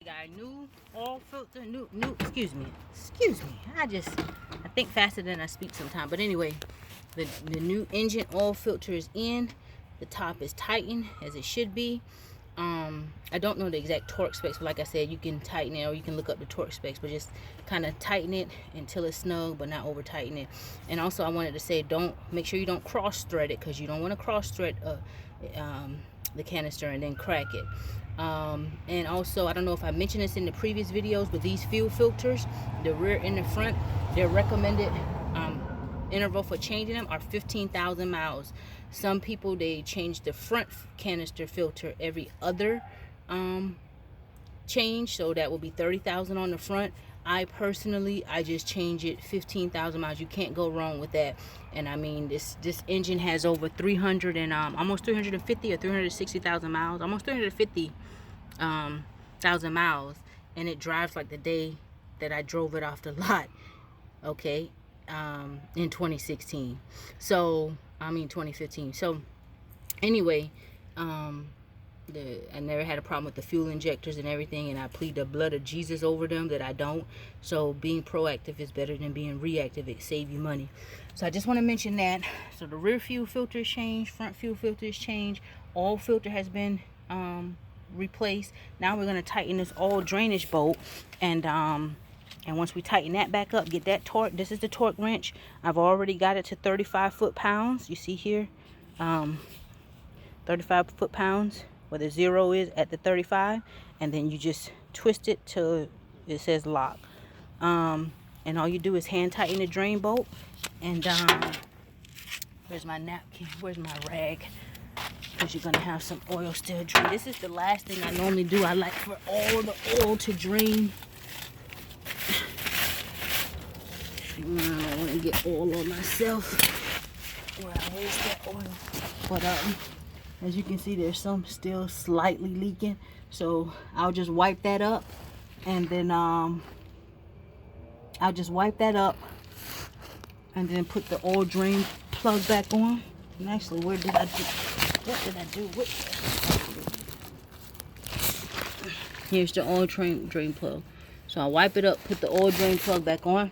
guys, new oil filter, excuse me, I think faster than I speak sometimes. But anyway, the new engine oil filter is in. The top is tightened as it should be. I don't know the exact torque specs, but like I said, you can tighten it or you can look up the torque specs, but just kind of tighten it until it's snug, but not over tighten it. And also I wanted to say, make sure you don't cross thread it, because you don't want to cross thread the canister and then crack it. And also, I don't know if I mentioned this in the previous videos, but these fuel filters, the rear and the front, their recommended interval for changing them are 15,000 miles. Some people, they change the front canister filter every other change, so that will be 30,000 on the front. I personally, I just change it 15,000 miles. You can't go wrong with that. And I mean, this engine has over 300 and almost 350 or 360,000 miles, almost 350,000 miles, and it drives like the day that I drove it off the lot. Okay, in 2016. So I mean 2015. So anyway, I never had a problem with the fuel injectors and everything, and I plead the blood of Jesus over them that I don't. So being proactive is better than being reactive. It saves you money. So I just want to mention that. So the rear fuel filter is changed, front fuel filter is changed, oil filter has been replaced. Now we're going to tighten this oil drainage bolt, and once we tighten that back up, get that torque. This is the torque wrench. I've already got it to 35 foot-pounds. You see here, 35 foot-pounds, where the 0 is at the 35, and then you just twist it till it says lock. And all you do is hand tighten the drain bolt. And where's my napkin? Where's my rag? Because you're gonna have some oil still drain. This is the last thing I normally do. I like for all the oil to drain. I don't want to get oil on myself where I waste that oil. But as you can see, there's some still slightly leaking, so I'll just wipe that up, and then I'll just wipe that up and then put the oil drain plug back on. And actually, what did I do? Here's the oil drain plug. So I wipe it up, put the oil drain plug back on,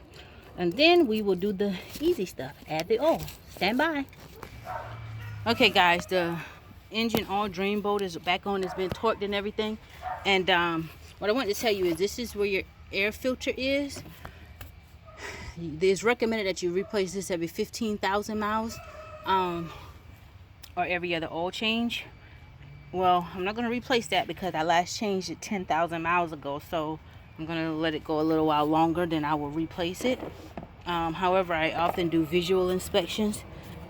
and then we will do the easy stuff. Add the oil. Stand by. Okay, guys, the engine oil drain bolt is back on. It's been torqued and everything. And what I want to tell you is, this is where your air filter is. It's recommended that you replace this every 15,000 miles, or every other oil change. Well, I'm not going to replace that because I last changed it 10,000 miles ago, so I'm going to let it go a little while longer, then I will replace it. However, I often do visual inspections,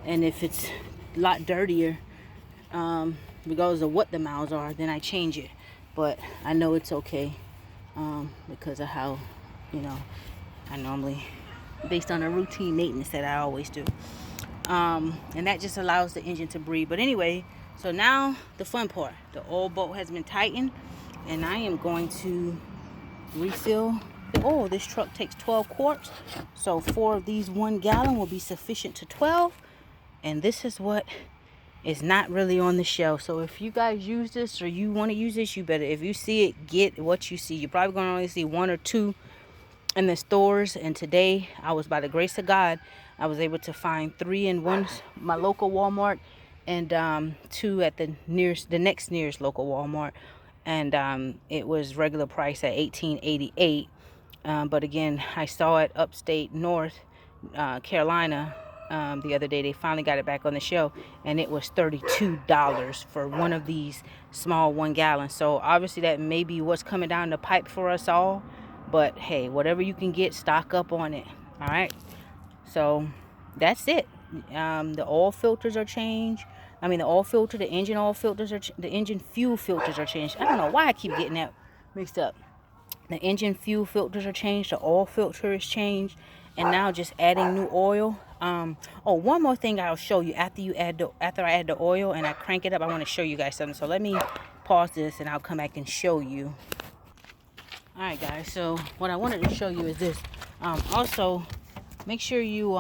and if it's a lot dirtier, regardless of what the miles are, then I change it. But I know it's okay, because of how, I normally, based on a routine maintenance that I always do. And that just allows the engine to breathe. But anyway, so now the fun part. The oil bolt has been tightened, and I am going to refill the oil. This truck takes 12 quarts, so 4 of these 1 gallon will be sufficient to 12. And this is what is not really on the shelf. So if you guys use this, or you want to use this, you better, if you see it, get what you see. You're probably going to only see 1 or 2 in the stores, and today I was, by the grace of God, I was able to find 3 in my local Walmart, and 2 at the next nearest local Walmart. And it was regular price at $18.88. But again, I saw it upstate North Carolina the other day. They finally got it back on the shelf, and it was $32 for one of these small 1 gallons. So obviously that may be what's coming down the pipe for us all. But hey, whatever you can get, stock up on it. All right. So that's it. The oil filters are changed. I mean, the oil filter, the engine oil filters are, the engine fuel filters are changed. I don't know why I keep getting that mixed up. The engine fuel filters are changed. The oil filter is changed. And now just adding new oil. Oh, one more thing I'll show you after I add the oil and I crank it up. I want to show you guys something. So let me pause this and I'll come back and show you. All right, guys. So what I wanted to show you is this. Also, make sure you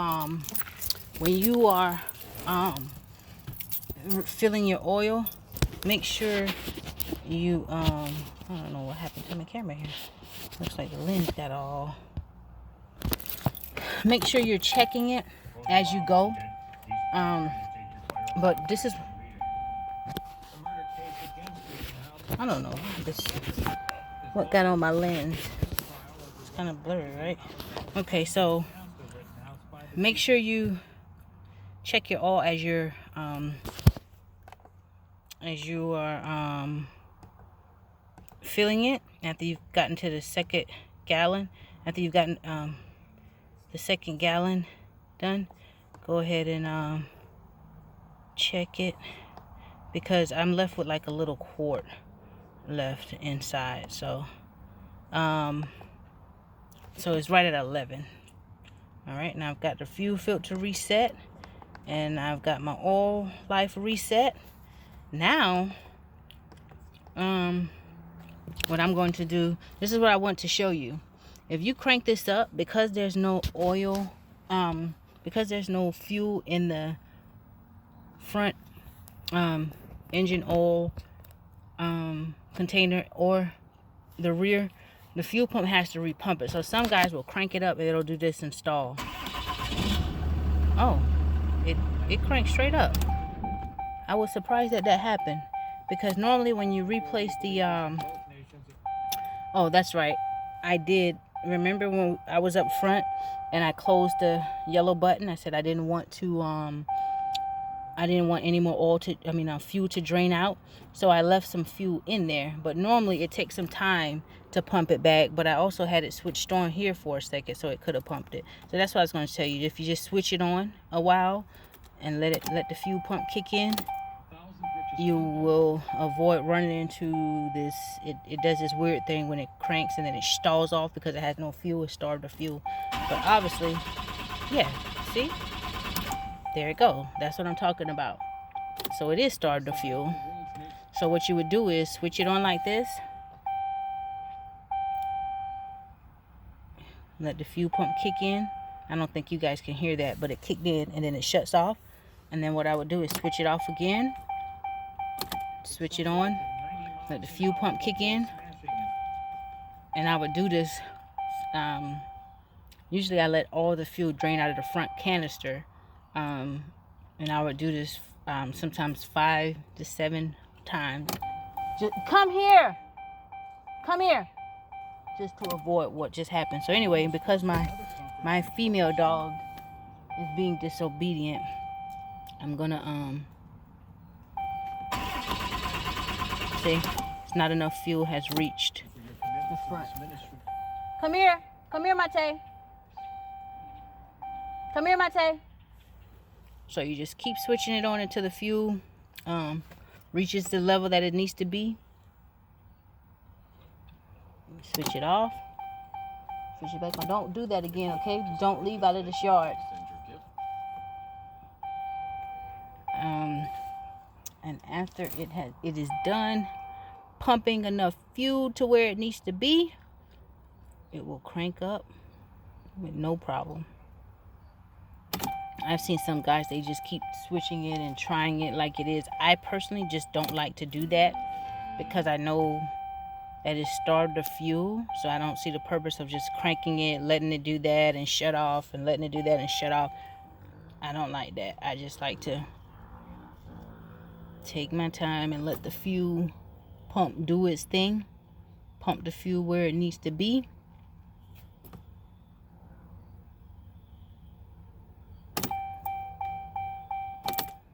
when you are filling your oil, make sure you I don't know what happened to my camera here. Looks like the lens got all. Make sure you're checking it as you go. But this is, I don't know this what got on my lens. It's kind of blurry, right? Okay, so make sure you check your oil as you are filling it. After you've gotten to the second gallon, after you've gotten the second gallon done, go ahead and check it, because I'm left with like a little quart left inside. So so it's right at 11. All right, now I've got the fuel filter reset, and I've got my oil life reset. Now what I'm going to do, this is what I want to show you. If you crank this up, because there's no oil, because there's no fuel in the front engine oil container or the rear, the fuel pump has to repump it. So some guys will crank it up and it'll do this install. Oh, it cranks straight up. I was surprised that happened, because normally when you replace the oh, that's right, I did remember when I was up front and I closed the yellow button. I said I didn't want any more oil to, fuel to drain out. So I left some fuel in there. But normally it takes some time to pump it back. But I also had it switched on here for a second, so it could have pumped it. So that's what I was going to tell you. If you just switch it on a while and let the fuel pump kick in, you will avoid running into this. It does this weird thing when it cranks and then it stalls off because it has no fuel. It starved of fuel. But obviously, yeah, see? There it go. That's what I'm talking about. So it is starved of fuel. So what you would do is switch it on like this. Let the fuel pump kick in. I don't think you guys can hear that, but it kicked in and then it shuts off. And then what I would do is switch it off again. Switch it on. Let the fuel pump kick in. And I would do this. Usually I let all the fuel drain out of the front canister. And I would do this sometimes 5 to 7 times. Just come here, just to avoid what just happened. So anyway, because my female dog is being disobedient, I'm gonna see, it's not enough fuel has reached the front. Come here, Mate. Come here, Mate. So you just keep switching it on until the fuel reaches the level that it needs to be. Switch it off. Switch it back on. Don't do that again, okay? Don't leave out of this yard. And after it is done pumping enough fuel to where it needs to be, it will crank up with no problem. I've seen some guys, they just keep switching it and trying it like it is. I personally just don't like to do that, because I know that it's starved of fuel. So I don't see the purpose of just cranking it, letting it do that and shut off, and letting it do that and shut off. I don't like that. I just like to take my time and let the fuel pump do its thing. Pump the fuel where it needs to be.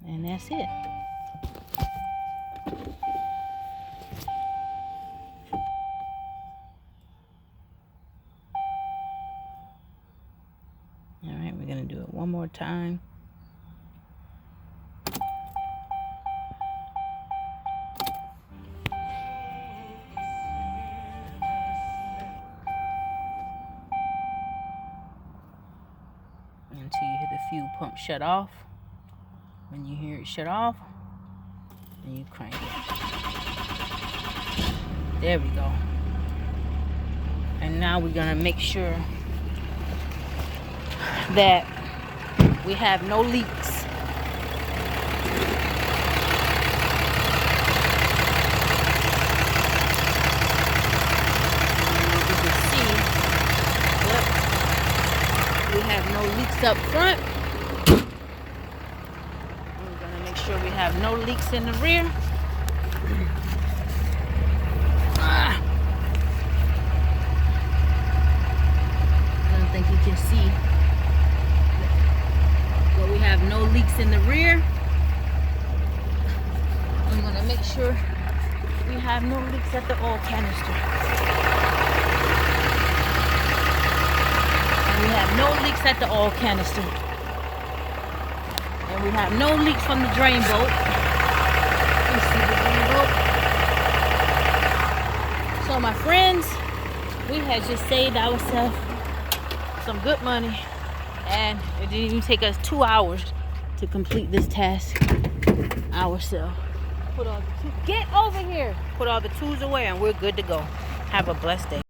And that's it. All right, we're going to do it one more time. Until you hear the fuel pump shut off. When you hear it shut off, and you crank it. There we go. And now we're gonna make sure that we have no leaks. no leaks up front. We're gonna make sure we have no leaks in the rear. I don't think you can see, but we have no leaks in the rear. I'm gonna make sure we have no leaks at the oil canister. We have no leaks at the oil canister. And we have no leaks from the drain bolt. You see the drain bolt? So my friends, we had just saved ourselves some good money. And it didn't even take us 2 hours to complete this task ourselves. Get over here. Put all the tools away and we're good to go. Have a blessed day.